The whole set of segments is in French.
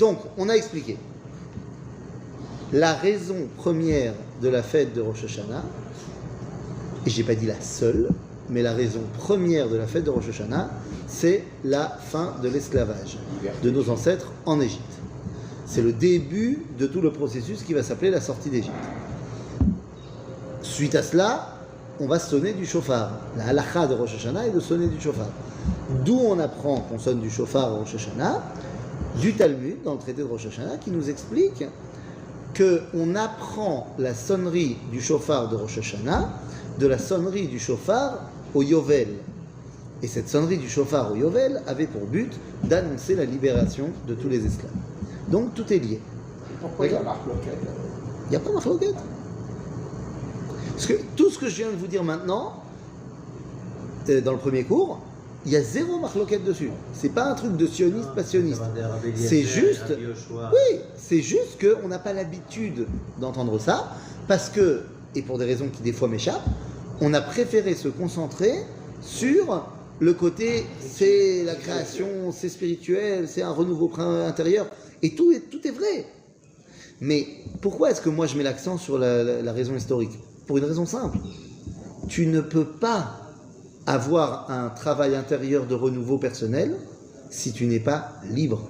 Donc, on a expliqué. La raison première de la fête de Rosh Hashanah, et je n'ai pas dit la seule, mais la raison première de la fête de Rosh Hashanah, c'est la fin de l'esclavage de nos ancêtres en Égypte. C'est le début de tout le processus qui va s'appeler la sortie d'Égypte. Suite à cela, on va sonner du shofar. La halakha de Rosh Hashanah est de sonner du shofar. D'où on apprend qu'on sonne du shofar à Rosh Hashanah, du Talmud, dans le traité de Rosh Hashanah, qui nous explique qu'on apprend la sonnerie du shofar de Rosh Hashanah de la sonnerie du shofar au Yovel. Et cette sonnerie du shofar au Yovel avait pour but d'annoncer la libération de tous les esclaves. Donc tout est lié. Pourquoi il y a marque-loquette? Il n'y a pas marque-loquette. Parce que tout ce que je viens de vous dire maintenant, dans le premier cours, il y a zéro marque-loquette dessus. C'est pas un truc de sioniste, pas sioniste. C'est juste, oui, c'est juste qu'on n'a pas l'habitude d'entendre ça, parce que, et pour des raisons qui des fois m'échappent, on a préféré se concentrer sur le côté, c'est la création, c'est spirituel, c'est un renouveau intérieur, et tout est vrai. Mais pourquoi est-ce que moi je mets l'accent sur la raison historique? Pour une raison simple. Tu ne peux pas avoir un travail intérieur de renouveau personnel si tu n'es pas libre.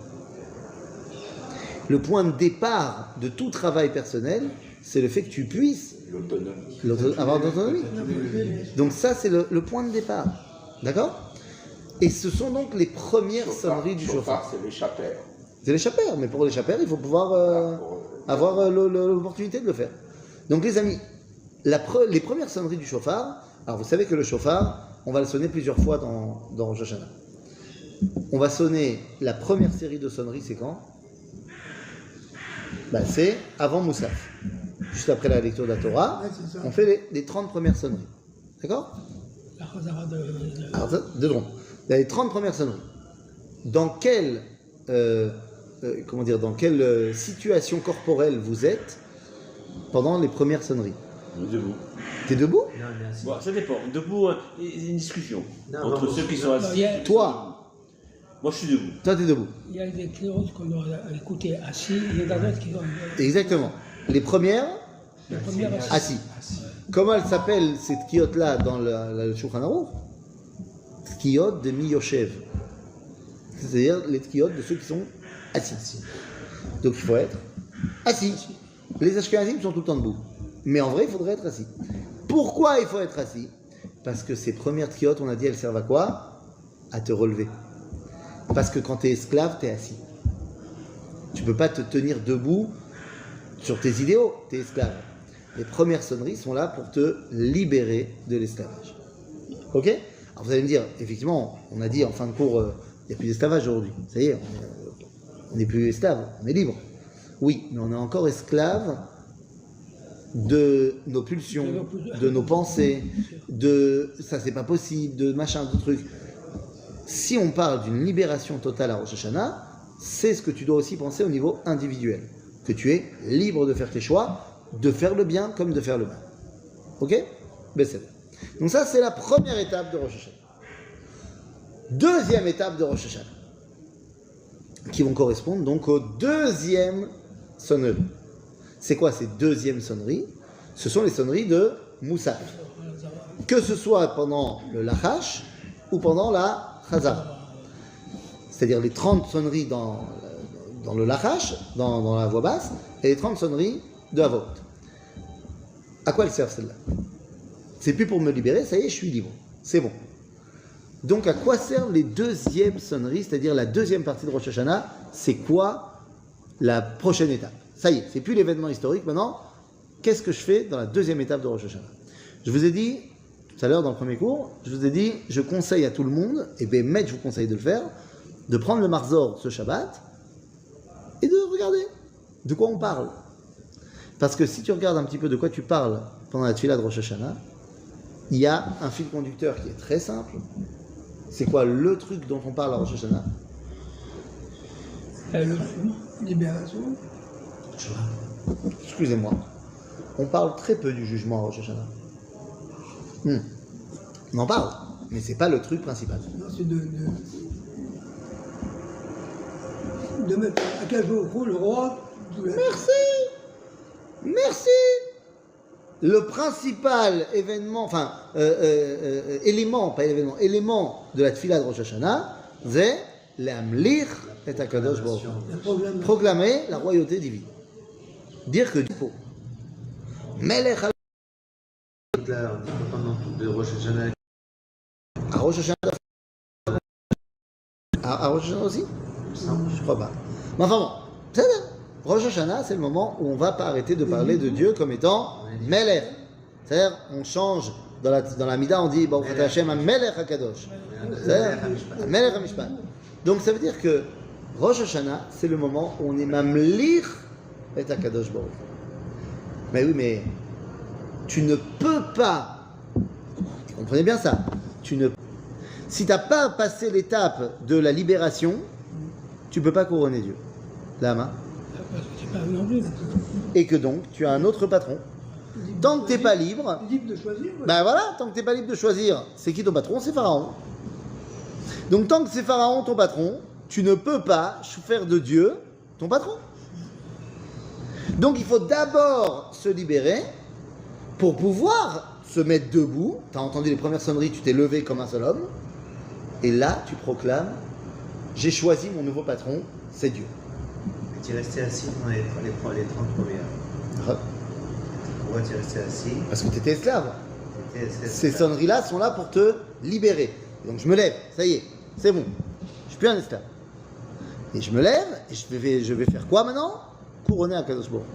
Le point de départ de tout travail personnel, c'est le fait que tu puisses avoir de l'autonomie. Donc ça, c'est le point de départ. D'accord? Et ce sont donc les premières sonneries du shofar. C'est l'échappeur. C'est l'échappeur, mais pour l'échappeur, il faut pouvoir avoir l'opportunité de le faire. Donc les amis, les premières sonneries du shofar, alors vous savez que le shofar, on va le sonner plusieurs fois dans Rosh Hashanah. On va sonner la première série de sonneries, c'est quand? C'est avant Moussaf. Juste après la lecture de la Torah, on fait les 30 premières sonneries. D'accord? La Chazara de... Alors, deux secondes. Il y a les 30 premières sonneries. Dans quelle situation corporelle vous êtes pendant les premières sonneries? Debout. T'es debout? Bon, ça dépend. Debout, il y a une discussion entre ceux qui sont assis. Toi? Moi, je suis debout. Toi, t'es debout. Il y a des cléros qu'on doit écouter assis, il y en a d'autres qui doivent... Exactement. Les premières, assis. Comment elle s'appelle cette tkiyot-là dans le Shulchan Aruch? Tkiyot de Miyoshev. C'est-à-dire les tkiyot de ceux qui sont assis. Donc il faut être assis. Les Ashkenazim sont tout le temps debout. Mais en vrai, il faudrait être assis. Pourquoi il faut être assis? Parce que ces premières tkiyot, on a dit, elles servent à quoi? À te relever. Parce que quand tu es esclave, tu es assis. Tu ne peux pas te tenir debout sur tes idéaux, tu es esclave. Les premières sonneries sont là pour te libérer de l'esclavage. Ok? Alors vous allez me dire, effectivement, on a dit en fin de cours, il n'y a plus d'esclavage aujourd'hui. Ça y est, on n'est plus esclave, on est libre. Oui, mais on est encore esclave de nos pulsions, de nos pensées, de ça c'est pas possible, de machin, de trucs. Si on parle d'une libération totale à Rosh Hashanah, c'est ce que tu dois aussi penser au niveau individuel. Que tu es libre de faire tes choix, de faire le bien comme de faire le mal. Ok? Donc ça, c'est la première étape de Rosh Hashanah. Deuxième étape de Rosh Hashanah, qui vont correspondre donc aux deuxièmes sonneries. C'est quoi ces deuxièmes sonneries? Ce sont les sonneries de Moussaf. Que ce soit pendant le Lachash ou pendant la Chazara. C'est-à-dire les 30 sonneries dans le Lachash, dans la voix basse, et les 30 sonneries de Havot. À quoi elles servent celles-là? C'est plus pour me libérer, ça y est, je suis libre. C'est bon. Donc à quoi servent les deuxièmes sonneries, c'est-à-dire la deuxième partie de Rosh Hashanah? C'est quoi la prochaine étape? Ça y est, c'est plus l'événement historique maintenant. Qu'est-ce que je fais dans la deuxième étape de Rosh Hashanah? Je vous ai dit, tout à l'heure dans le premier cours, je vous ai dit, je conseille à tout le monde, et bien Maître, je vous conseille de le faire, de prendre le Marzor ce Shabbat et de regarder de quoi on parle. Parce que si tu regardes un petit peu de quoi tu parles pendant la Tfila de Rosh Hashanah, il y a un fil conducteur qui est très simple. C'est quoi le truc dont on parle à Rosh Hashanah? Libération. Excusez-moi. On parle très peu du jugement à Rosh Hashanah. On en parle, mais c'est pas le truc principal. Non, c'est de de mettre à quel jour le roi. Merci. Le principal événement, élément de la tfila de Rosh Hashanah, c'est l'amlir et Akadosh Baruch Hu. Proclamer la royauté divine. Dire que Dieu faut. Melech Là, on dit pas pendant tout de Rosh Hashanah. à Rosh Hashanah. À Rosh Hashanah aussi? Je crois pas. Mais enfin bon, c'est ça. Rosh Hashanah, c'est le moment où on va pas arrêter de parler de Dieu comme étant Melech. C'est-à-dire, on change dans la Mida, on dit Baruch Ata Hashem Melech HaKadosh. C'est-à-dire, Melech HaMishpat. Donc ça veut dire que Rosh Hashanah, c'est le moment où on est Mamlich et HaKadosh Baruch. Mais oui, mais tu ne peux pas, comprenez bien ça, si tu n'as pas passé l'étape de la libération, tu ne peux pas couronner Dieu. Lama. Parce que c'est pas non plus. Et que donc, tu as un autre patron. Tant que tu n'es pas libre, Libre de choisir. Ouais. ben voilà, tant que tu n'es pas libre de choisir, c'est qui ton patron? C'est Pharaon. Donc tant que c'est Pharaon ton patron, tu ne peux pas faire de Dieu ton patron. Donc il faut d'abord se libérer pour pouvoir se mettre debout. Tu as entendu les premières sonneries, tu t'es levé comme un seul homme. Et là, tu proclames, j'ai choisi mon nouveau patron, c'est Dieu. Et tu es resté assis pendant les 30 premières. Pourquoi tu es resté assis? Parce que tu étais esclave. T'étais esclave. Ces sonneries-là sont là pour te libérer. Et donc je me lève, ça y est, c'est bon. Je suis plus un esclave. Et je me lève, et je vais faire quoi maintenant? Couronner un Kadosh Baruch.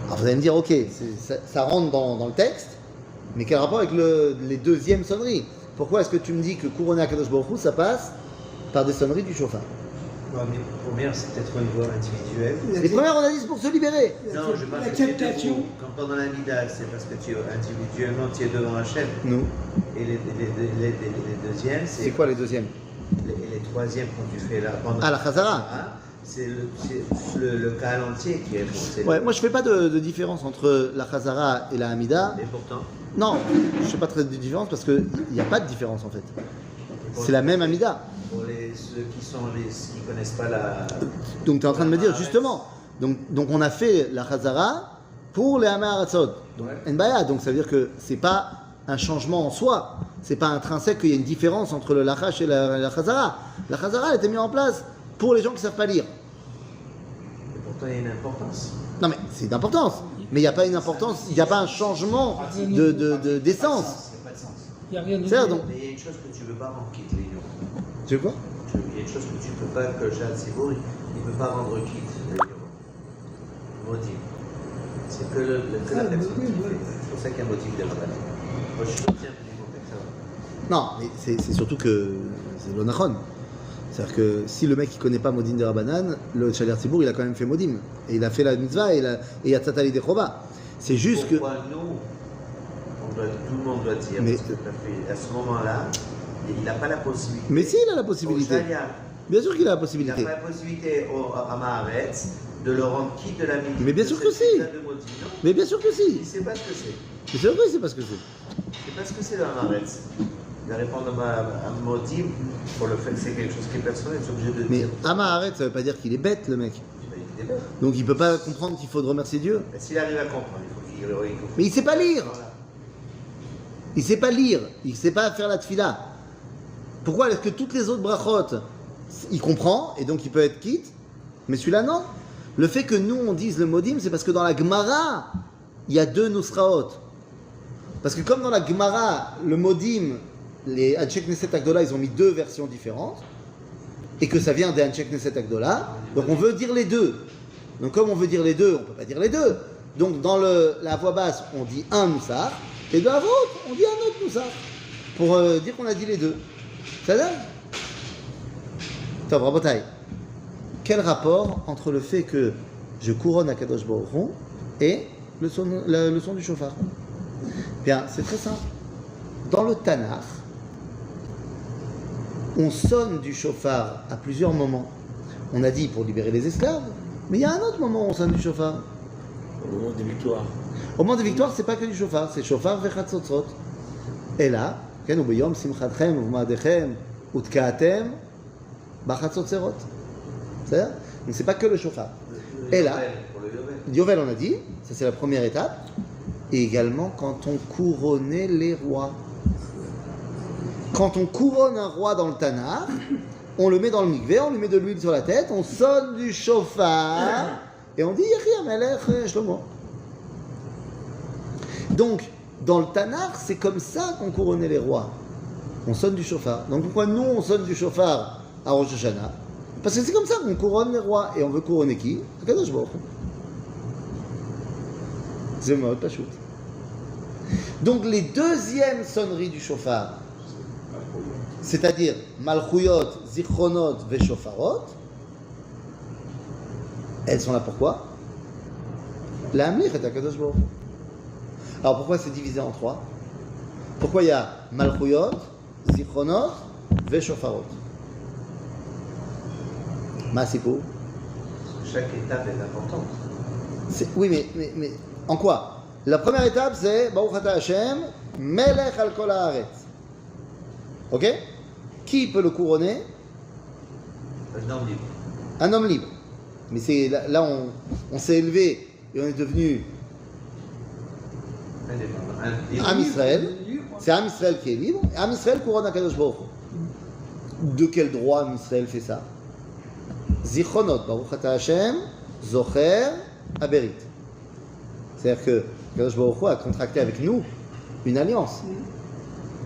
Alors vous allez me dire, ok, ça rentre dans le texte, mais quel rapport avec les deuxièmes sonneries? Pourquoi est-ce que tu me dis que couronner un Kadosh Baruch Hu, ça passe par des sonneries du chauffard? Non, mais première, c'est peut-être une voie individuelle. Les premières, on a dit, c'est pour se libérer. Non, je parle La que tu es captation. debout. Quand pendant la Mida, c'est parce que tu es individuellement, tu es devant Hachem. Nous. Et les deuxièmes, C'est quoi les deuxièmes? les troisièmes quand tu fais la... pendant Ah, la Chazara. C'est le cas entier qui est bon. C'est Ouais, moi je fais pas de différence entre la Chazara et la Hamida. Et pourtant, Non, je fais pas très de différence parce qu'il n'y a pas de différence en fait. C'est la même Hamida. pour ceux qui connaissent pas la... Donc tu es en train de me dire justement. Donc on a fait la Chazara pour les Hamaratzot. Donc Ouais. Nbaya. Donc ça veut dire que c'est pas un changement en soi. C'est pas intrinsèque qu'il y ait une différence entre le Lachash et la Chazara. La Chazara a été mise en place pour les gens qui savent pas lire. Et pourtant, il y a une importance. Non mais c'est d'importance. Mais il n'y a pas une importance, il n'y a pas un changement d'essence. Il n'y a rien de C'est-à-dire donc. Mais il y a une chose que tu ne peux pas rendre quitte, Léon. Tu veux quoi? Il y a une chose que tu ne peux pas, que Jad Sibour, il ne peut pas rendre quitte, Léon. Maudit. C'est que la personne qui fait. C'est pour ça qu'il y a un motif de Rabbanan. Moi, je soutiens du contexte, ça va. Non, mais c'est surtout que c'est l'onachon. C'est-à-dire que si le mec ne connaît pas Modim de Rabbanan, le Shaler Tzibour, il a quand même fait Modim. Et il a fait la mitzvah et il y a Tzatali de Chova. C'est juste Pourquoi nous, tout le monde doit dire, Mais- parce que à ce moment-là, il n'a pas la possibilité. Mais si, il a la possibilité. Au Shaliach, Bien sûr qu'il a la il n'a possibilité. pas la possibilité à Maharetz de le rendre quitte de la mitzvah. Mais bien sûr que si. Mais bien sûr que si. Il ne sait pas ce que c'est. Mais c'est vrai, c'est pas ce que c'est. Il ne sait pas ce que c'est dans Maharetz. Il va répondre à Modim pour le fait que c'est quelque chose qui est personnel, c'est obligé de Mais dire. Amaharet, ça veut pas dire qu'il est bête, le mec. Il est bête. Donc il peut pas comprendre qu'il faut remercier Dieu. Mais s'il arrive à comprendre, il faut qu'il. Mais il sait pas lire. Voilà. Il sait pas lire. Il sait pas faire la tfila. Pourquoi est-ce que toutes les autres brachot, il comprend et donc il peut être quitte, mais celui-là non. Le fait que nous on dise le modim, c'est parce que dans la Gemara, il y a deux nusraot. Parce que comme dans la Gemara, le modim, les Anshek Neset Agdola, ils ont mis deux versions différentes, et que ça vient des Anshek Neset Agdola, donc on veut dire les deux. Donc comme on veut dire les deux, on peut pas dire les deux. Donc dans la voix basse, on dit un Moussar, et dans la vôtre, on dit un autre Moussar, pour dire qu'on a dit les deux. Ça donne? Top, Rabotai. Quel rapport entre le fait que je couronne à Kadosh Baruch Hu et le son du chauffard? Bien, c'est très simple. Dans le Tanakh, on sonne du chauffard à plusieurs moments. On a dit pour libérer les esclaves, mais il y a un autre moment où on sonne du chauffard. Au moment des victoires. Au moment des victoires, c'est pas que du chauffard, c'est chauffard vechatzotzot. Et là, כן, וביום שמחתכם ובמועדיכם ותקעתם Bachatzot Serot. C'est-à-dire, donc c'est pas que le chauffard. Et là, Pour le Yovel. Yovel, on a dit, ça c'est la première étape. Et également quand on couronnait les rois. Quand on couronne un roi dans le Tanakh, on le met dans le mikvé, on lui met de l'huile sur la tête, on sonne du chauffard et on dit Yehi Amelech Shlomo. Donc, dans le Tanakh, c'est comme ça qu'on couronnait les rois. On sonne du chauffard. Donc pourquoi nous on sonne du chauffard à Rosh Hashanah? Parce que c'est comme ça qu'on couronne les rois. Et on veut couronner qui? Akadosh Baruch Hu. C'est le mode Pachout. Donc les deuxièmes sonneries du chauffard, c'est-à-dire Malchuyot, Zichronot, Veshofarot, elles sont là pourquoi? La Amlich est Akadosh Baruch Hu. Alors pourquoi c'est divisé en trois? Pourquoi il y a Malchuyot, Zichronot, Veshofarot? Masipo. Chaque étape est importante. Oui, mais en quoi? La première étape, c'est Baruch Ata Hashem, Melech al Kol Haaretz. Ok? Qui peut le couronner? Un homme libre. Un homme libre. Mais c'est là on s'est élevé et on est devenu Am Israël. C'est Am Israël qui est libre. Et Am Israël couronne Akadosh Baruch Hu. De quel droit Am Israël fait ça? Zichronot, Baruch Ata Hashem, Zocher, Aberit. C'est-à-dire que Akadosh Baruch Hu a contracté avec nous une alliance.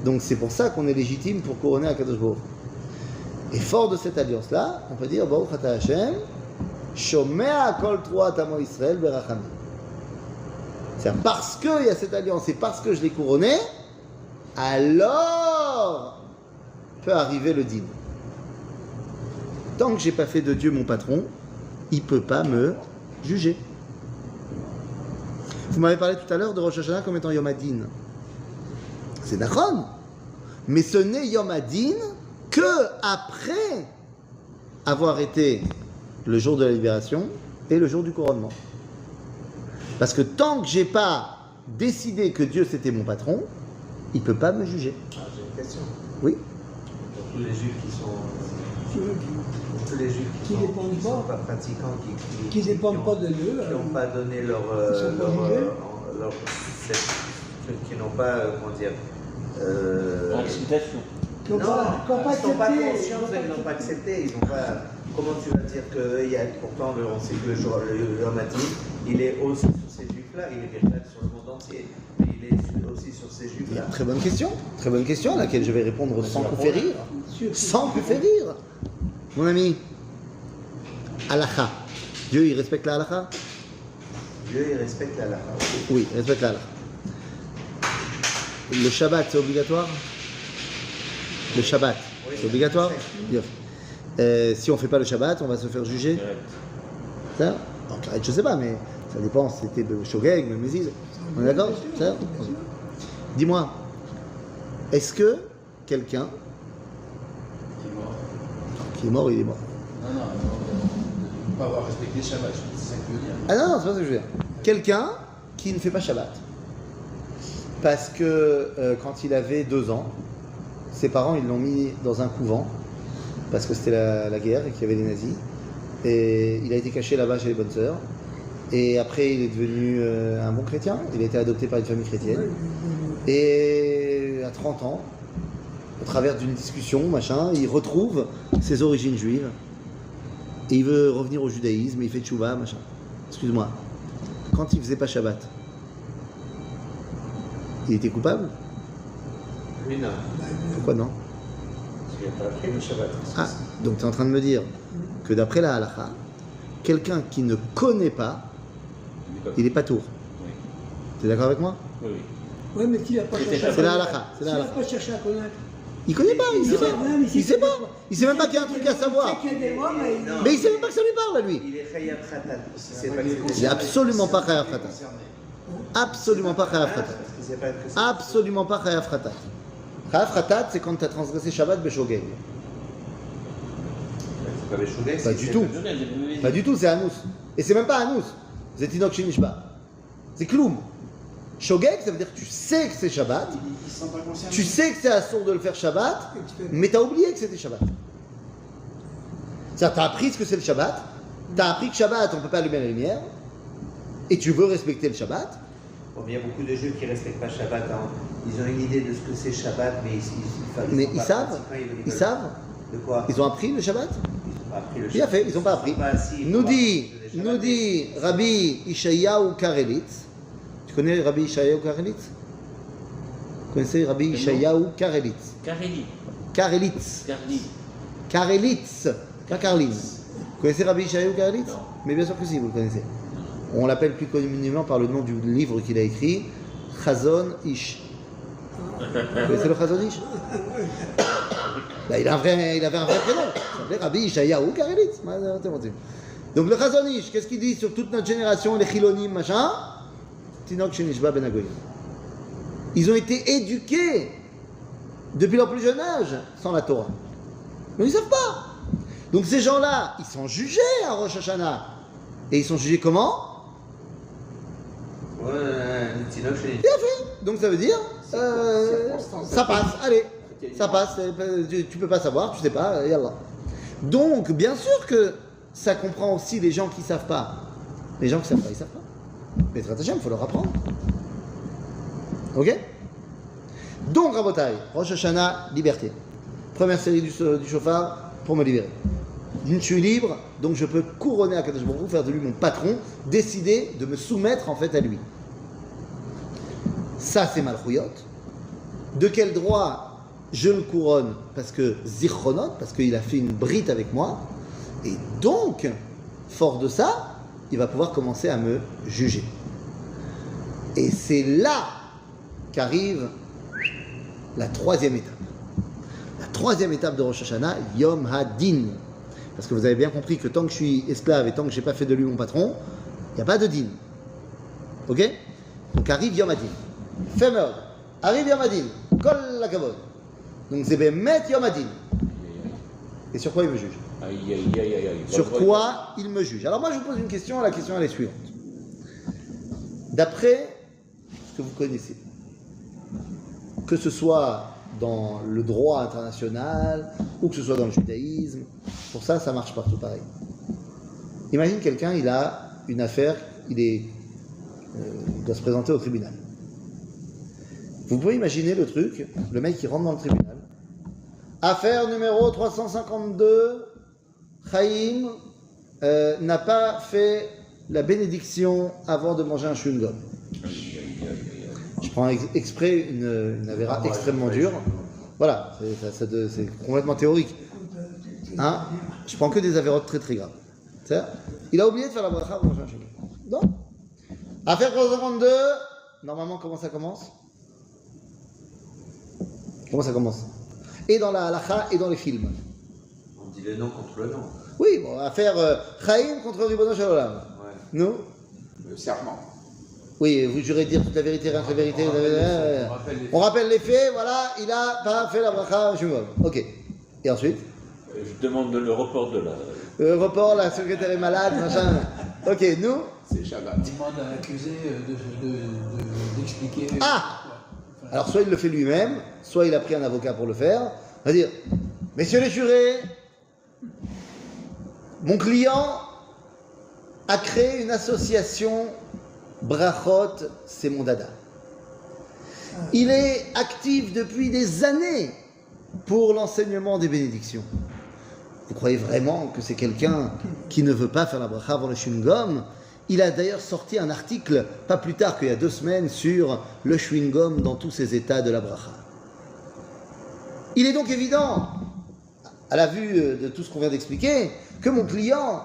Donc c'est pour ça qu'on est légitime pour couronner Akadosh Baruch Hu. Et fort de cette alliance-là, on peut dire Baruch Ata Hashem, Shomea Kol Troat Amo Israël Berachamim. C'est-à-dire parce qu'il y a cette alliance et parce que je l'ai couronné, alors peut arriver le dîme. Tant que j'ai pas fait de Dieu mon patron, il peut pas me juger. Vous m'avez parlé tout à l'heure de Rosh Hashanah comme étant Yom Hadin. C'est Nachon. Mais ce n'est Yom Hadin que après avoir été le jour de la libération et le jour du couronnement. Parce que tant que j'ai pas décidé que Dieu c'était mon patron, il peut pas me juger. Ah, j'ai une question. Oui. Pour tous les juifs qui sont. Pour tous les juifs Qui qui dépendent sont pas. pas pratiquants, Qui ne dépendent pas de Dieu. qui n'ont pas donné leur. Qui n'ont pas. Comment dire. Acceptation. Qui n'ont pas Ils n'ont pas accepté. conscience, ils n'ont pas accepté, ils n'ont pas. Comment tu vas dire que il y a pourtant on sait que le Yom Hadin, il est aussi sur ces juifs-là, il est véritable sur le monde entier, mais il est aussi sur ces juifs-là. Très bonne question à laquelle je vais répondre sans vous faire rire. Sans vous faire rire. Mon ami, halakha. Dieu il respecte la halakha? Dieu il respecte la halakha. Oui, il respecte la halakha. Le Shabbat c'est obligatoire? Le Shabbat c'est obligatoire? Bien. Si on ne fait pas le Shabbat, on va se faire juger. Ça? Donc, je ne sais pas, mais ça dépend si c'était de Shogeg, de Mézise. On est d'accord? Ça? Dis-moi, est-ce que quelqu'un qui est mort, il est mort? Non, ne pas avoir respecté Shabbat, c'est ça que je veux dire. Ah non, c'est pas ce que je veux dire. Quelqu'un qui ne fait pas Shabbat. Parce que quand il avait 2 ans, ses parents ils l'ont mis dans un couvent parce que c'était la guerre et qu'il y avait les nazis. Et il a été caché là-bas chez les bonnes sœurs. Et après, il est devenu un bon chrétien. Il a été adopté par une famille chrétienne. Et à 30 ans, au travers d'une discussion, machin, il retrouve ses origines juives. Et il veut revenir au judaïsme. Il fait tchouva, machin. Excuse-moi. Quand il faisait pas Shabbat, il était coupable? Lui non. Pourquoi non? Parce qu'il n'a pas appris le Shabbat. Ah, donc tu es en train de me dire que d'après la halakha, quelqu'un qui ne connaît pas, il est pas tour. Oui. Tu es d'accord avec moi? Oui, oui. Oui, mais qui n'a pas cherché à C'est la connaître? halakha. C'est la S'il n'a halakha. pas cherché à connaître. Il connaît pas, il sait pas. Non, Il sait pas. Il sait même pas qu'il y a un truc à savoir. Il sait qu'il y a des rois, Mais il sait même pas que ça lui parle, lui. Il est Chayav Khatat. Si c'est pas que Il est absolument pas Chayav Khatat. Absolument pas Chayav Khatat. Parce qu'il sait pas que c'est. Absolument pas Chayav Khatat. Chayav Khatat, c'est quand tu as transgressé Shabbat Beshogeg. C'est pas Beshogeg, Pas du tout. Pas du tout, c'est Anous. Et c'est même pas Anous. C'est Tinok Shinishba. C'est Kloum. Shogeg, ça veut dire que tu sais que c'est Shabbat, Ils ne sont pas concernés. tu sais que c'est assourd de le faire Shabbat, mais tu as oublié que c'était Shabbat. C'est-à-dire, tu as appris ce que c'est le Shabbat, tu as appris que Shabbat, on ne peut pas allumer la lumière, et tu veux respecter le Shabbat. Bon, il y a beaucoup de Juifs qui ne respectent pas Shabbat. Hein. Ils ont une idée de ce que c'est Shabbat, mais ils savent. Ils savent. De quoi? Ils ont appris le Shabbat. Ils n'ont pas appris le Shabbat. Bien fait, ils n'ont pas appris. Nous dit Rabbi Ishayahu Karelitz. Tu connais Rabbi Ishayahu Karelitz? Vous connaissez Rabbi Ishayahu Karelitz? Karelitz. Karelitz. Pas Karlin. Vous connaissez Rabbi Ishayahu Karelitz? Non. Mais bien sûr que si, vous le connaissez. On l'appelle plus communément par le nom du livre qu'il a écrit, Chazon Ish. Vous connaissez le Chazon Ish? Là, il avait un vrai prénom. Il s'appelait Rabbi Ishayahu Karelitz. Donc le Chazon Ish, qu'est-ce qu'il dit sur toute notre génération, les Chilonim, machin? Tinok Shenishba Ben Agoyim. Ils ont été éduqués depuis leur plus jeune âge sans la Torah. Mais ils ne savent pas. Donc ces gens-là, ils sont jugés à Rosh Hashanah. Et ils sont jugés comment? Bien fait. Donc ça veut dire, ça passe, allez, ça passe, tu peux pas savoir, tu sais pas, yallah. Donc bien sûr que ça comprend aussi les gens qui savent pas. Les gens qui savent pas, ils savent pas. Mais très il faut leur apprendre. Ok? Donc Rabotai, Rosh Hashanah, liberté. Première série du chauffard pour me libérer. Je suis libre, donc je peux couronner Akadosh Baruch Hu, faire de lui mon patron, décider de me soumettre en fait à lui. Ça c'est Malchuyot. De quel droit je le couronne? Parce que Zichronot, parce qu'il a fait une brite avec moi, et donc, fort de ça, il va pouvoir commencer à me juger. Et c'est là qu'arrive la troisième étape. La troisième étape de Rosh Hashanah, Yom Hadin. Parce que vous avez bien compris que tant que je suis esclave et tant que je n'ai pas fait de lui mon patron, il n'y a pas de din. Ok? Donc arrive Yom Hadin. Femeod. Arrive Yom Hadin. Kol la kavod. Donc c'est Bemet Yom Hadin. Et sur quoi il me juge? Sur quoi il me juge? Alors moi je vous pose une question, la question elle est suivante. D'après ce que vous connaissez, que ce soit dans le droit international ou que ce soit dans le judaïsme, pour ça, ça marche partout pareil. Imagine quelqu'un, il a une affaire, il doit se présenter au tribunal. Vous pouvez imaginer le truc, le mec qui rentre dans le tribunal. Affaire numéro 352, Chaim n'a pas fait la bénédiction avant de manger un chewing-gum. Je prends exprès une avéra extrêmement dure. Voilà, c'est complètement théorique. Hein? Je prends que des avérotes très très graves. Il a oublié de faire la bracha pour manger un chewing-gum. Donc, affaire 352, normalement, comment ça commence? Comment ça commence? Et dans la halakha et dans les films. On dit le nom contre le nom. Oui, bon, affaire Chaim contre Ribono Shel Olam. Ouais. Nous? Le serment. Oui, vous jurez dire toute la vérité, rien que la vérité. On rappelle les faits, voilà, il a pas fait la bracha, je me vois. Ok. Et ensuite? Je demande le report de la... Le report, la secrétaire est malade, machin. Ok, nous? C'est Shabbat. On demande à l'accusé d'expliquer. Ah! Alors, soit il le fait lui-même, soit il a pris un avocat pour le faire. On va dire, messieurs les jurés, mon client a créé une association Brachot, c'est mon dada. Il est actif depuis des années pour l'enseignement des bénédictions. Vous croyez vraiment que c'est quelqu'un qui ne veut pas faire la bracha avant le chewing-gum? Il a d'ailleurs sorti un article, pas plus tard qu'il y a 2 semaines, sur le chewing-gum dans tous ses états de la bracha. Il est donc évident, à la vue de tout ce qu'on vient d'expliquer, que mon client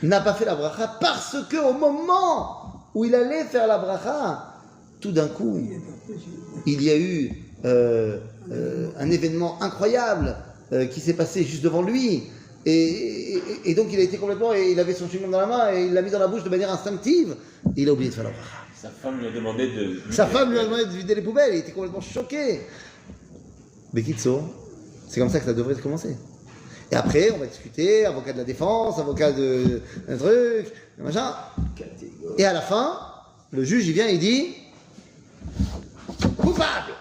n'a pas fait la bracha parce qu'au moment où il allait faire la bracha, tout d'un coup, il y a eu un événement incroyable qui s'est passé juste devant lui. Et donc il a été complètement, et il avait son chewing-gum dans la main et il l'a mis dans la bouche de manière instinctive et il a oublié de faire la bracha. Sa femme lui a demandé de... Sa femme lui a demandé de vider les poubelles, il était complètement choqué. Bekitso, c'est comme ça que ça devrait commencer. Et après, on va discuter, avocat de la défense, avocat d'un truc, machin. Et à la fin, le juge il vient et il dit coupable,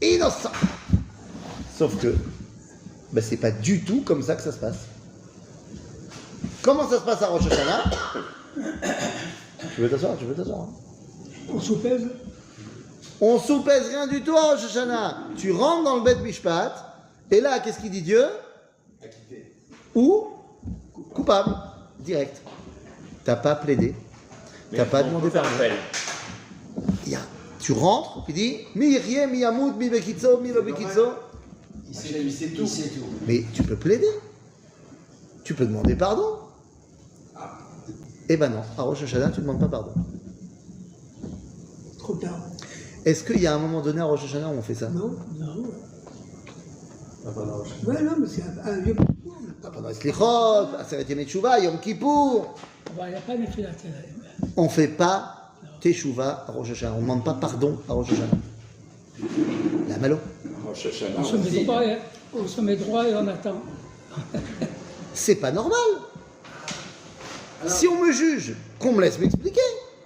innocent. Sauf que Ben, c'est pas du tout comme ça que ça se passe. Comment ça se passe à Rosh Hashanah? Tu veux t'asseoir? Hein. On soupèse. On soupèse rien du tout à Rosh Hashanah. Tu rentres dans le Bet Mishpat, et là, qu'est-ce qu'il dit Dieu? Ou coupable, direct. T'as pas plaidé, t'as pas demandé pardon. Tu rentres, tu dis mi yirye, mi yamout, mi bekitso, mi lo bekitso. Il sait tout. Mais tu peux plaider, tu peux demander pardon. Eh ben non, à Rosh Hashanah, tu ne demandes pas pardon. Trop tard. Est-ce qu'il y a un moment donné à Rosh Hashanah où on fait ça? Non. Ah, pendant Rosh Hashanah. Ouais, non, mais c'est un vieux parcours. Pendant les Slichot, Aseret Yemei Teshuvah, Yom Kippour. Il n'y a pas d'effet là. On ne fait pas Teshuvah à Rosh Hashanah. On ne demande pas pardon à Rosh Hashanah. La malo. Rosh Hashanah. On se met droit et on attend. C'est pas normal. Si on me juge, qu'on me laisse m'expliquer.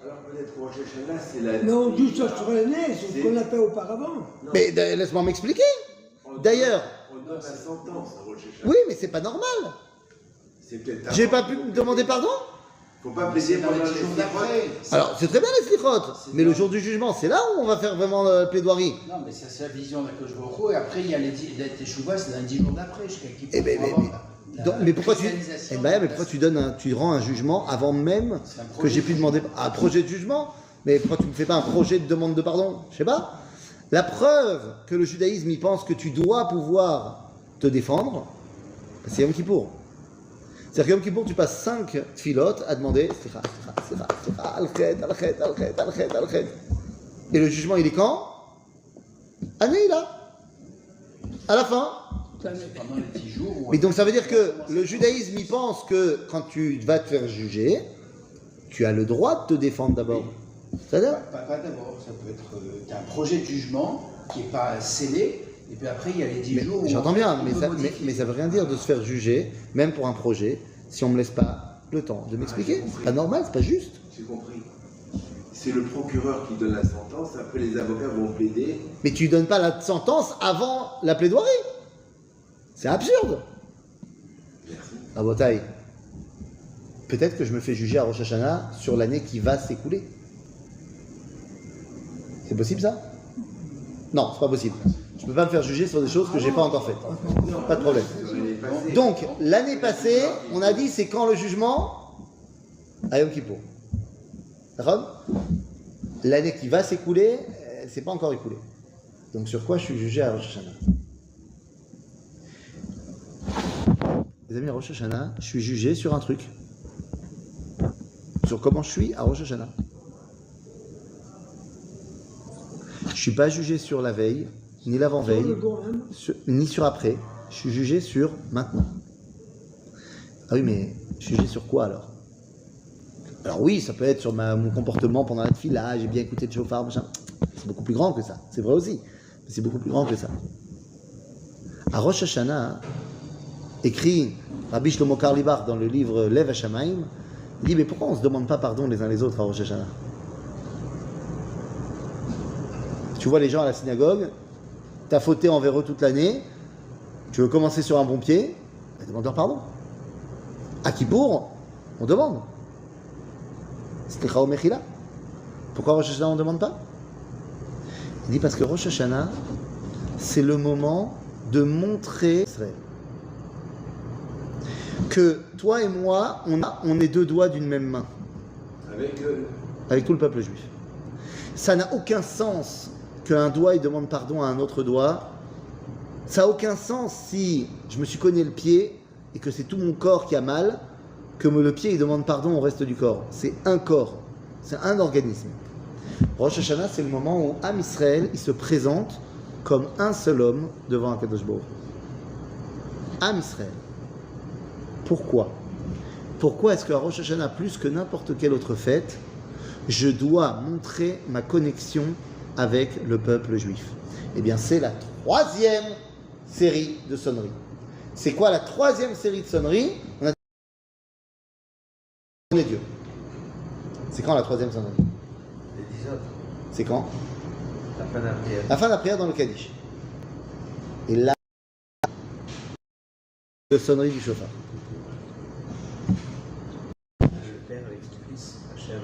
Alors peut-être Rosh Hashanah, c'est la... Non, juste sur l'année, c'est ce qu'on a fait auparavant. Mais laisse-moi m'expliquer. D'ailleurs. On donne la sentence à Rosh Hashanah. Oui, mais c'est pas normal. C'est peut-être... J'ai pas pu me demander pardon. Faut pas plaider pendant le jour d'après. Alors, c'est très bien les slichot, mais le jour du jugement, c'est là où on va faire vraiment la plaidoirie. Non, mais ça, c'est la vision d'Akadosh Baruch Hu. Et après, il y a les Teshuvah, c'est un 10 jours d'après, jusqu'à qui Eh ben, mais pourquoi tu rends un jugement avant même que j'ai pu demander un projet de jugement? Mais pourquoi tu ne fais pas un projet de demande de pardon? Je sais pas. La preuve que le judaïsme y pense que tu dois pouvoir te défendre, c'est Yom Kippour. C'est-à-dire que Yom Kippour, tu passes 5 tfilotes à demander al-khed. Et le jugement, il est quand? Année, là. À la fin. pendant les 10 jours. Mais donc ça veut dire que le judaïsme, il pense que quand tu vas te faire juger, tu as le droit de te défendre d'abord. C'est-à-dire? Pas d'abord, ça peut être un projet de jugement qui n'est pas scellé, et puis après il y a les 10 jours. J'entends bien, mais ça veut rien dire de se faire juger, même pour un projet, si on ne me laisse pas le temps de m'expliquer. C'est pas normal, c'est pas juste. J'ai compris. C'est le procureur qui donne la sentence, après les avocats vont plaider. Mais tu donnes pas la sentence avant la plaidoirie. C'est absurde. Merci. À Botaï, peut-être que je me fais juger à Rosh Hashanah sur l'année qui va s'écouler. C'est possible ça? Non, c'est pas possible. Je peux pas me faire juger sur des choses que j'ai pas encore faites. Pas de problème. Donc, l'année passée, on a dit c'est quand le jugement? À Yom Kippour. D'accord? L'année qui va s'écouler, elle s'est pas encore écoulée. Donc sur quoi je suis jugé à Rosh Hashanah? Les amis, à Rosh Hashanah, je suis jugé sur un truc. Sur comment je suis à Rosh Hashanah. Je ne suis pas jugé sur la veille, ni l'avant-veille, ni sur après. Je suis jugé sur maintenant. Ah oui, mais je suis jugé sur quoi alors? Alors oui, ça peut être sur mon comportement pendant la tefila, j'ai bien écouté le chauffard, machin. C'est beaucoup plus grand que ça. C'est vrai aussi. Mais c'est beaucoup plus grand que ça. À Rosh Hashanah, écrit Rabbi Shlomo Karlibar dans le livre Lev HaShamayim, il dit mais pourquoi on ne se demande pas pardon les uns les autres à Rosh Hashanah? Tu vois les gens à la synagogue, tu as fauté envers eux toute l'année, tu veux commencer sur un bon pied, demande-leur pardon. À Kippour, on demande. Slicha Mechila. Pourquoi Rosh Hashanah on ne demande pas? Il dit parce que Rosh Hashanah, c'est le moment de montrer que toi et moi, on est deux doigts d'une même main. Avec tout le peuple juif. Ça n'a aucun sens qu'un doigt il demande pardon à un autre doigt. Ça n'a aucun sens si je me suis cogné le pied et que c'est tout mon corps qui a mal, que le pied il demande pardon au reste du corps. C'est un corps, c'est un organisme. Rosh Hashanah, c'est le moment où Am Israël il se présente comme un seul homme devant Akadosh Baruch Hu. Am Israël. Pourquoi? Pourquoi est-ce qu'à Rosh Hashanah, plus que n'importe quelle autre fête, je dois montrer ma connexion avec le peuple juif? Eh bien, c'est la 3e série de sonneries. C'est quoi la 3e série de sonneries? On a Dieu. C'est quand la 3e sonnerie? Les 10 autres. C'est quand? La fin de la prière. La fin de la prière dans le Kaddish. Et là, de sonnerie du chauffard. Le père avec son fils, Hachem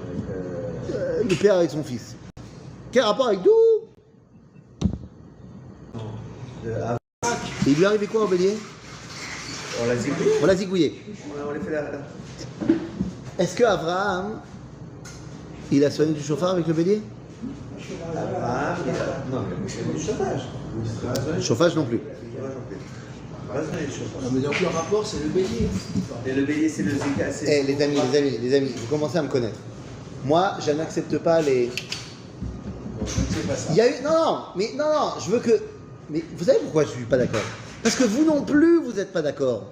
avec. Le père avec son fils. Quel rapport avec d'où? Et il lui est arrivé quoi au bélier? On l'a zigouillé. On l'a zigouillé. On l'a fait là. Est-ce que Abraham, il a sonné du chauffard avec le bélier? Abraham, non, mais c'est du chauffage. Chauffage non plus. Non, mais donc le rapport, c'est le bélier. Et le bélier, c'est le zika. Eh, les amis, vous commencez à me connaître. Moi, je n'accepte pas les. Bon, je ne sais pas ça. Il y a eu. Non, je veux que. Mais vous savez pourquoi je ne suis pas d'accord? Parce que vous non plus, vous n'êtes pas d'accord.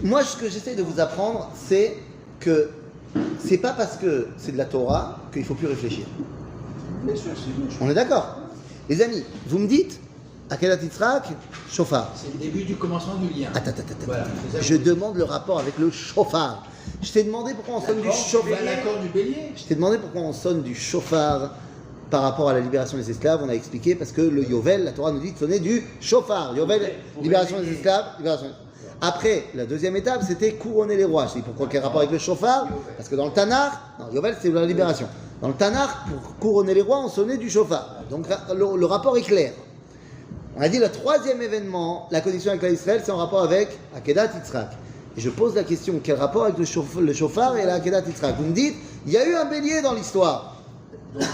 Moi, ce que j'essaie de vous apprendre, c'est que c'est pas parce que c'est de la Torah qu'il ne faut plus réfléchir. Bien sûr, c'est bien. On est d'accord? Les amis, vous me dites, Akedat Yitzhak, chauffard. C'est le début du commencement du lien. Attends. Voilà. Je demande le rapport avec le chauffard. Je t'ai demandé pourquoi on sonne du chauffard. L'accord du bélier. Je t'ai demandé pourquoi on sonne du chauffard par rapport à la libération des esclaves. On a expliqué parce que le Yovel, la Torah nous dit de sonner du chauffard. Yovel, libération des esclaves, libération. Après, la deuxième étape, c'était couronner les rois. Je dis pourquoi quel rapport avec le chauffard? Parce que dans le Tanakh, non, Yovel c'est la libération. Dans le Tanakh, pour couronner les rois, on sonnait du chauffard. Donc le rapport est clair. On a dit le troisième événement, la connexion avec l'Israël, c'est en rapport avec Akedat Yitzhak. Et je pose la question, quel rapport avec le chauffard et la Akedat Yitzhak? Vous me dites, il y a eu un bélier dans l'histoire. Donc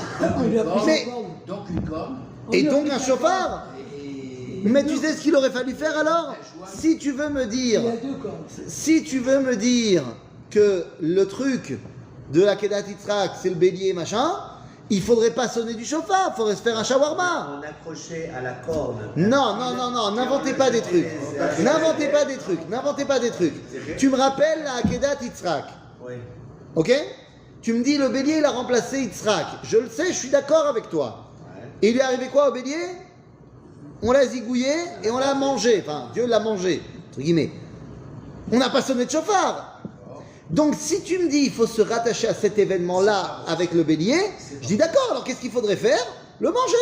une corne. Et donc un chauffard. Et Mais tu sais ce qu'il aurait fallu faire alors? Si tu veux me dire, Il y a deux corps. si tu veux me dire que le truc de l'Akedat Yitzhak, c'est le bélier machin, il faudrait pas sonner du chauffard, il faudrait se faire un shawarma. On accrochait à la corne. Non, n'inventez pas des trucs. N'inventez pas des trucs. Tu me rappelles la Akedat Yitzhak. Oui. Ok? Tu me dis le bélier il a remplacé Yitzhak. Je le sais, je suis d'accord avec toi. Et il lui est arrivé quoi au bélier? On l'a zigouillé et on l'a mangé. Enfin, Dieu l'a mangé, entre guillemets. On n'a pas sonné de chauffard. Donc si tu me dis il faut se rattacher à cet événement-là avec le bélier, je dis d'accord, alors qu'est-ce qu'il faudrait faire? Le manger.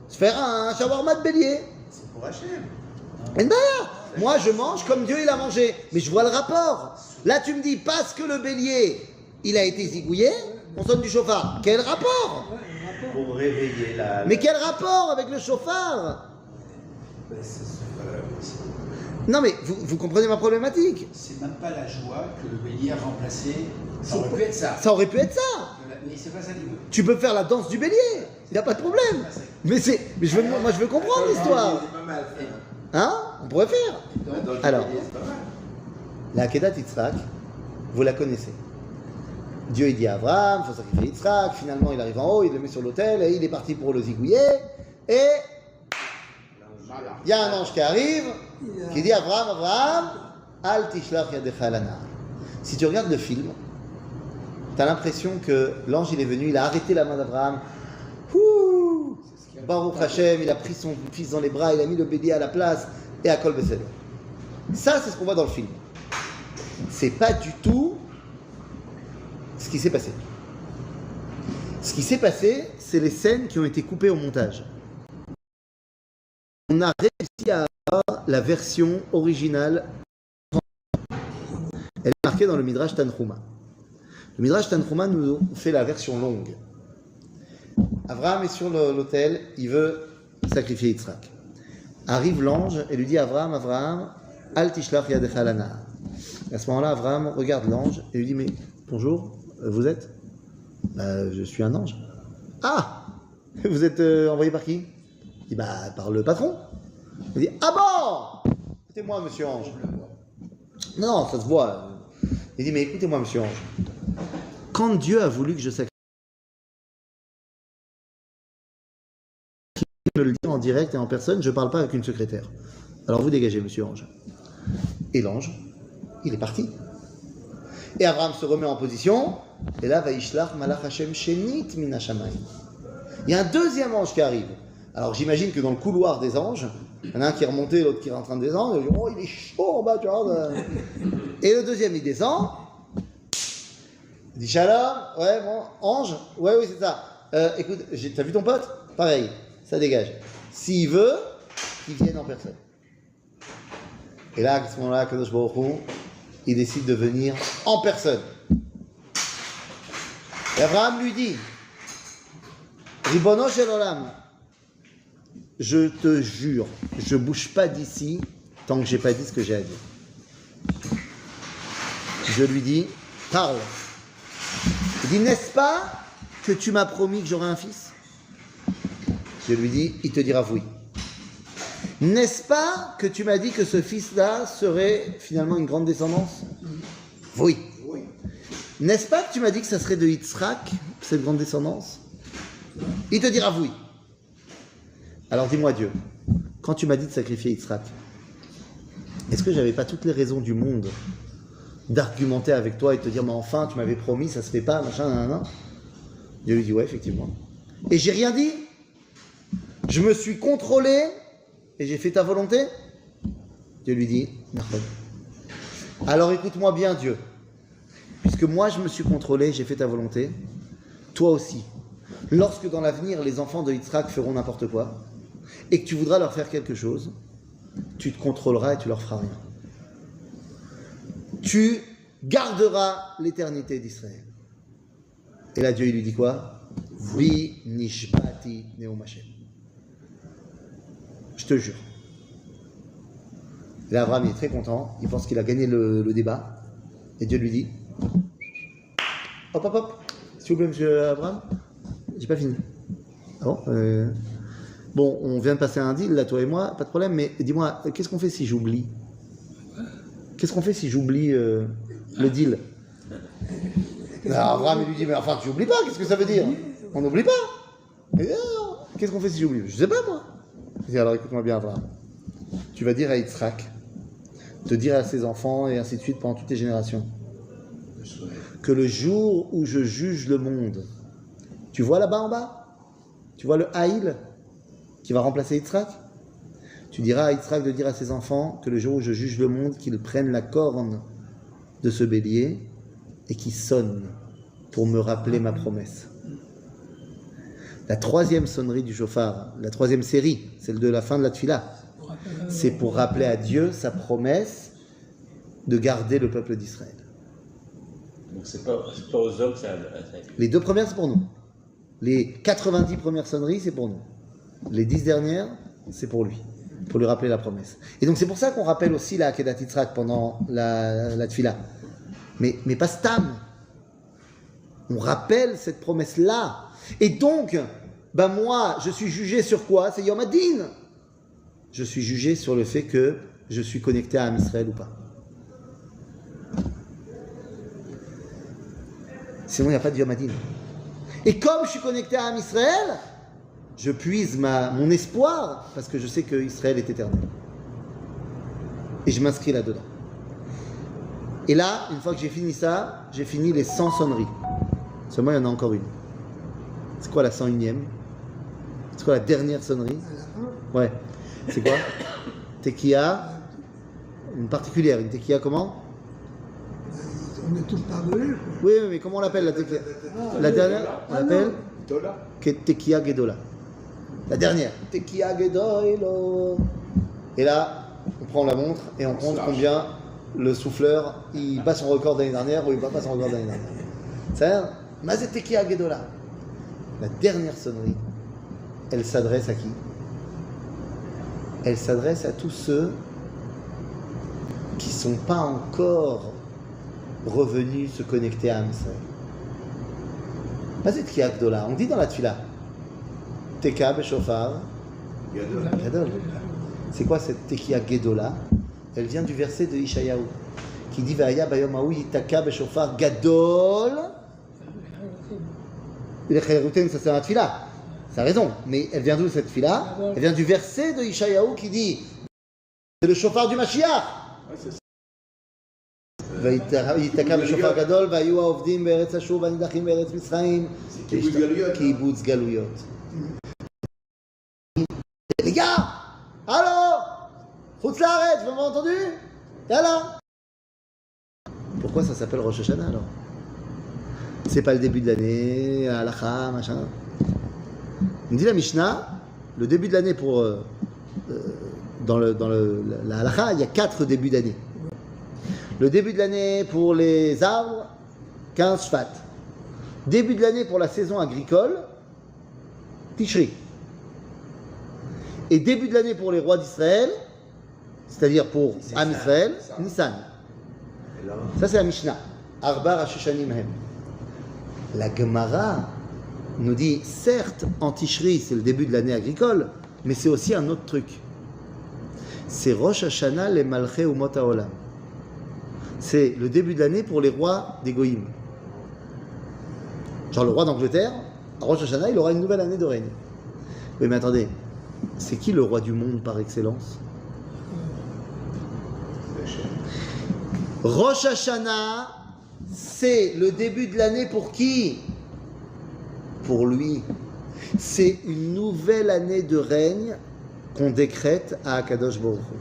Se faire un shawarma de bélier. C'est pour Hachem. Et ben, moi je mange comme Dieu il a mangé. Mais je vois le rapport. Là tu me dis parce que le bélier il a été zigouillé, on sonne du chauffard. Quel rapport? Pour réveiller la. Mais quel rapport avec le chauffard? C'est Non mais vous comprenez ma problématique. c'est même pas la joie que le bélier a remplacé. Ça aurait pu être ça. Ça aurait pu être ça. Mais c'est pas ça qu'il veut. Tu peux faire la danse du bélier. Il n'y a pas de problème. Mais moi je veux comprendre l'histoire. C'est pas mal. Hein? On pourrait faire. Donc, Alors, C'est pas mal. la Akedat Yitzhak, vous la connaissez. Dieu il dit à Abraham, il faut sacrifier Yitzhak. Finalement il arrive en haut, il le met sur l'autel et il est parti pour le zigouiller. Et il y a un ange qui arrive, qui dit à Abraham, Al tishlach yadecha al anar. Si tu regardes le film, tu as l'impression que l'ange il est venu, il a arrêté la main d'Abraham. Ouh, Baruch Hashem, il a pris son fils dans les bras, il a mis le bélier à la place et à Kol Beseder. Ça, c'est ce qu'on voit dans le film. C'est pas du tout ce qui s'est passé. Ce qui s'est passé, c'est les scènes qui ont été coupées au montage. On a réussi à avoir la version originale. Elle est marquée dans le Midrash Tanchuma. Le Midrash Tanchuma nous fait la version longue. Abraham est sur l'autel, il veut sacrifier Yitzhak. Arrive l'ange et lui dit à Abraham, Al tishlach yadecha al anar. À ce moment-là, Abraham regarde l'ange et lui dit, mais bonjour, vous êtes? Je suis un ange. Ah, vous êtes envoyé par qui? Il dit, par le patron. Il dit, ah bon? Écoutez-moi, monsieur Ange. Non, ça se voit. Il dit, mais écoutez-moi, monsieur Ange. Quand Dieu a voulu que je sacrifie, il me le dit en direct et en personne, je ne parle pas avec une secrétaire. Alors vous dégagez, monsieur Ange. Et l'ange, il est parti. Et Abraham se remet en position. Et là, Vaishlach malach Hashem shenit min hashamayim. Il y a un deuxième ange qui arrive. Alors j'imagine que dans le couloir des anges, il y en a un qui est remonté, l'autre qui est en train de descendre. Il dit, oh, il est chaud en bas, tu vois. Et le deuxième, il descend. Il dit, Shalom, ouais, bon, ange, ouais, oui, c'est ça. Écoute, t'as vu ton pote? Pareil, ça dégage. S'il veut, qu'il vienne en personne. Et là, à ce moment-là, Kadosh Baruch Hu, il décide de venir en personne. Et Abraham lui dit, Ribono shel olam, je te jure, je bouge pas d'ici tant que j'ai pas dit ce que j'ai à dire. Je lui dis, parle. Il dit, n'est-ce pas que tu m'as promis que j'aurais un fils? Je lui dis, il te dira oui. N'est-ce pas que tu m'as dit que ce fils-là serait finalement une grande descendance? Oui. N'est-ce pas que tu m'as dit que ça serait de Yitzhak, cette grande descendance? Il te dira oui. Alors dis-moi Dieu, quand tu m'as dit de sacrifier Yitzhak, est-ce que j'avais pas toutes les raisons du monde d'argumenter avec toi et de te dire mais enfin tu m'avais promis, ça se fait pas, machin, nanana. Dieu lui dit ouais effectivement. Et j'ai rien dit. Je me suis contrôlé et j'ai fait ta volonté. Dieu lui dit non. Alors écoute-moi bien Dieu. Puisque moi je me suis contrôlé, j'ai fait ta volonté, toi aussi. Lorsque dans l'avenir les enfants de Yitzhak feront n'importe quoi et que tu voudras leur faire quelque chose, tu te contrôleras et tu leur feras rien. Tu garderas l'éternité d'Israël. Et là Dieu il lui dit quoi? Vi nishbati neum Hashem. Je te jure. Et là Abraham il est très content, il pense qu'il a gagné le débat. Et Dieu lui dit hop hop hop, s'il vous plaît monsieur Abraham, j'ai pas fini. Ah bon bon, on vient de passer un deal là, toi et moi, pas de problème, mais dis-moi, qu'est-ce qu'on fait si j'oublie? Qu'est-ce qu'on fait si j'oublie le deal? Alors Abraham il lui dit mais enfin tu oublies pas, qu'est-ce que ça veut dire? On n'oublie pas. Et alors, qu'est-ce qu'on fait si j'oublie? Je sais pas moi. Il dit alors écoute-moi bien Abraham, tu vas dire à Yitzhak, te dire à ses enfants et ainsi de suite pendant toutes les générations, que le jour où je juge le monde, tu vois là-bas en bas, tu vois le Haïl qui va remplacer Yitzhak, tu diras à Yitzhak de dire à ses enfants que le jour où je juge le monde, qu'ils prennent la corne de ce bélier et qu'ils sonnent pour me rappeler ma promesse. La troisième sonnerie du shofar, la troisième série, celle de la fin de la tefila, c'est pour rappeler à Dieu sa promesse de garder le peuple d'Israël. Donc c'est pas aux hommes que ça... Les 2 premières, c'est pour nous. Les 90 premières sonneries, c'est pour nous. Les 10 dernières, c'est pour lui. Pour lui rappeler la promesse. Et donc c'est pour ça qu'on rappelle aussi la Akedat Yitzhak pendant la tefila. Mais pas Stam. On rappelle cette promesse-là. Et donc, ben moi, je suis jugé sur quoi? C'est Yom Hadin. Je suis jugé sur le fait que je suis connecté à Am Israël ou pas. Sinon, il n'y a pas de Yom Hadin. Et comme je suis connecté à Am Israël, je puise mon espoir, parce que je sais que Israël est éternel. Et je m'inscris là-dedans. Et là, une fois que j'ai fini ça, j'ai fini les 100 sonneries. Seulement, il y en a encore une. C'est quoi la 101e? C'est quoi la dernière sonnerie? Ouais. C'est quoi? Tekiya, une particulière. Une Tekiya comment? On est tous pardonnés. Oui, mais comment on l'appelle la Tekiya? La dernière, on l'appelle Tekiya Gedola. La dernière. Tekiya Gedolo. Et là, on prend la montre et on compte combien le souffleur, il bat son record d'année dernière ou il bat pas son record d'année dernière. C'est-à-dire, Mazet Tekiya Gedola. La dernière sonnerie, elle s'adresse à qui? Elle s'adresse à tous ceux qui ne sont pas encore revenus se connecter à Am Israël. Mazet Tekiya Gedola, on dit dans la tefila. Teka beshofar Gadol. C'est quoi cette Tekiya Gedola? Elle vient du verset de Ishayahu qui dit Vaya bayom haou yitaka beshofar Gadol. Ça c'est un tefila, ça a raison, mais elle vient d'où cette tefila? Elle vient du verset de Ishayahu qui dit c'est le shofar du Mashiach. ויתקע בשופר גדול והיו העובדים בארץ אשור והנידחים בארץ מצרים קיבוץ גלויות. Les gars, allô, Chutz Laaretz, vous m'avez entendu? Yalla. Pourquoi ça s'appelle Rosh Hashanah alors? C'est pas le début de l'année, halakha, machin. On dit la Mishnah, le début de l'année pour dans la halakha, il y a 4 débuts d'année. Le début de l'année pour les arbres, 15 Shvat. Début de l'année pour la saison agricole, Tishri. Et début de l'année pour les rois d'Israël, c'est-à-dire pour Am Israël, Nissan. Ça c'est la Mishnah. Arba Rashushanim Hem. La Gemara nous dit, certes, en Tishri, c'est le début de l'année agricole, mais c'est aussi un autre truc. C'est Rosh Hashanah les Malchei Umot HaOlam. C'est le début de l'année pour les rois des Goïm. Genre le roi d'Angleterre, à Rosh Hashanah, il aura une nouvelle année de règne. Oui, mais attendez, c'est qui le roi du monde par excellence? Rosh Hashanah, c'est le début de l'année pour qui? Pour lui. C'est une nouvelle année de règne qu'on décrète à Akadosh Baruch Hu.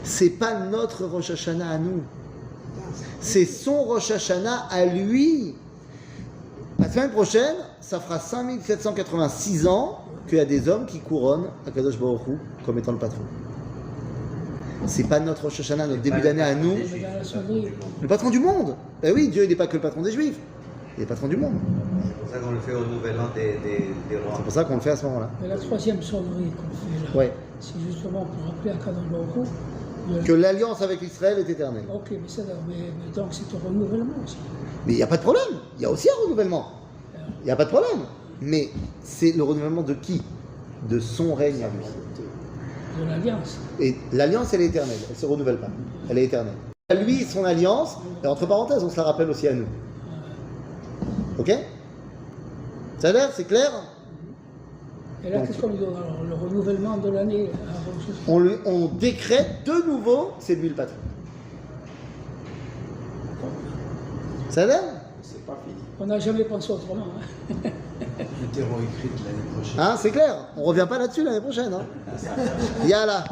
C'est pas notre Rosh Hashanah à nous. C'est son Rosh Hashanah à lui. La semaine prochaine, ça fera 5786 ans qu'il y a des hommes qui couronnent Akadosh Baruch Hu comme étant le patron. C'est pas notre Rosh Hashanah, notre début d'année à nous. Le patron du monde. Ben oui, Dieu il n'est pas que le patron des Juifs. Il est le patron du monde. C'est pour ça qu'on le fait au nouvel an des rois. C'est pour ça qu'on le fait à ce moment-là. Mais la troisième sonnerie qu'on fait là, Ouais. c'est justement pour rappeler à Kadosh Baruch Hu Que l'alliance avec Israël est éternelle. Ok, mais donc c'est un renouvellement aussi. Mais il n'y a pas de problème. Il y a aussi un renouvellement. Il n'y a pas de problème. Mais c'est le renouvellement de qui? De son règne à lui. De l'alliance. Et l'alliance, elle est éternelle. Elle ne se renouvelle pas. Elle est éternelle. À lui, son alliance, et entre parenthèses, on se la rappelle aussi à nous. Ok? Ça a l'air, c'est clair? Et là, qu'est-ce qu'on lui donne alors? Le renouvellement de l'année à Rosh Hashanah. On décrète de nouveau, c'est lui le patron. Ça a l'air? C'est pas fini. On n'a jamais pensé autrement. Hein. Le terreau écrit de l'année prochaine. Hein, c'est clair. On ne revient pas là-dessus l'année prochaine. Hein. Yalla.